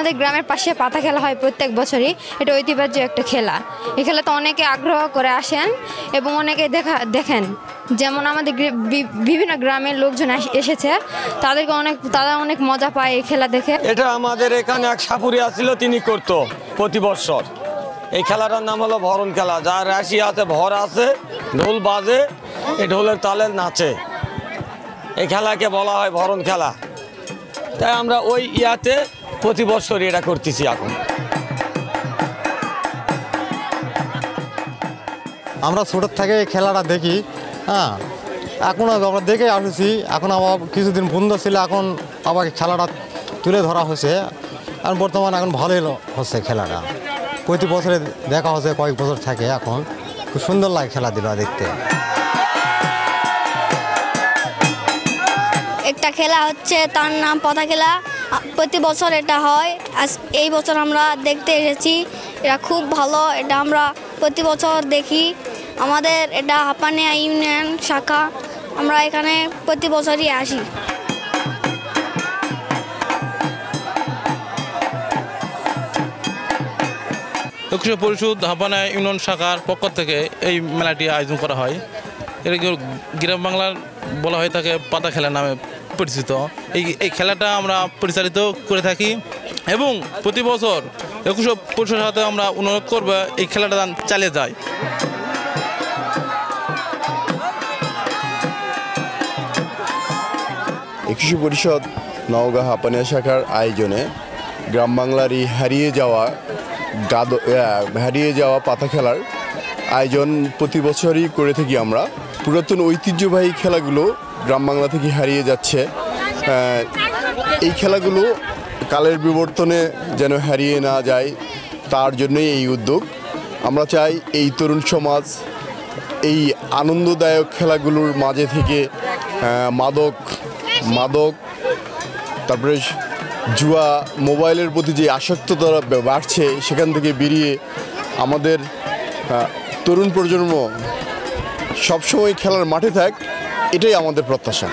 আমাদের গ্রামের পাশে পাতা খেলা হয় প্রত্যেক বছরই। এটা ঐতিহ্য একটা খেলা। এই খেলাতে অনেকে আগ্রহ করে আসেন এবং অনেকে দেখেন। যেমন আমাদের বিভিন্ন গ্রামের লোকজন এসেছে, তারা অনেক মজা পায় এই খেলা দেখে। এটা আমাদের এখানে এক সাপুরিয়া ছিল, তিনি করতো প্রতি বছর। এই খেলাটার নাম হলো ভরণ খেলা। যার রাশি আছে, ভর আছে, ঢোল বাজে, এই ঢোলের তালে নাচে। এই খেলাকে বলা হয় ভরণ খেলা। তাই আমরা ওই ইয়াতে প্রতি বছরই এটা করতেছি। এখন আমরা ছোটোর থেকে এই খেলাটা দেখি। হ্যাঁ, এখন আমরা দেখে আসছি। এখন আবার কিছুদিন বন্ধ ছিল, এখন আবার খেলাটা তুলে ধরা হয়েছে। আর বর্তমানে এখন ভালোই হচ্ছে খেলাটা। প্রতি বছরে দেখা হচ্ছে, কয়েক বছর থাকে। এখন খুব সুন্দর লাগে খেলাধুলা দেখতে। একটা খেলা হচ্ছে, তার নাম পাতা খেলা। প্রতি বছর এটা হয়। এই বছর আমরা দেখতে এসেছি। এটা খুব ভালো। এটা আমরা প্রতি বছর দেখি। আমাদের এটা হাপানিয়া ইউনিয়ন শাখা। আমরা এখানে প্রতি বছরই আসি। কৃষক পরিষদ হাপানিয়া ইউনিয়ন শাখার পক্ষ থেকে এই মেলাটি আয়োজন করা হয়। এটা গ্রাম বাংলার বলা হয়ে থাকে পাতা খেলা নামে পরিচিত। এই খেলাটা আমরা পরিচালিত করে থাকি এবং প্রতি বছর কৃষক পরিষদের সাথে আমরা অনুরোধ করব এই খেলাটা চালিয়ে যায়। কৃষি পরিষদ নওগাঁ হাপানিয়া শাখার আয়োজনে গ্রাম বাংলার এই হারিয়ে যাওয়া পাতা খেলার আয়োজন প্রতি বছরই করে থাকি আমরা। পুরাতন ঐতিহ্যবাহী খেলাগুলো গ্রাম বাংলা থেকে হারিয়ে যাচ্ছে। এই খেলাগুলো কালের বিবর্তনে যেন হারিয়ে না যায়, তার জন্যই এই উদ্যোগ। আমরা চাই এই তরুণ সমাজ এই আনন্দদায়ক খেলাগুলোর মাঝে থেকে মাদক তারপরে জুয়া, মোবাইলের প্রতি যে আসক্ততা বাড়ছে, সেখান থেকে বেরিয়ে আমাদের তরুণ প্রজন্ম সবসময় খেলার মাঠে থাক, এটাই আমাদের প্রত্যাশা।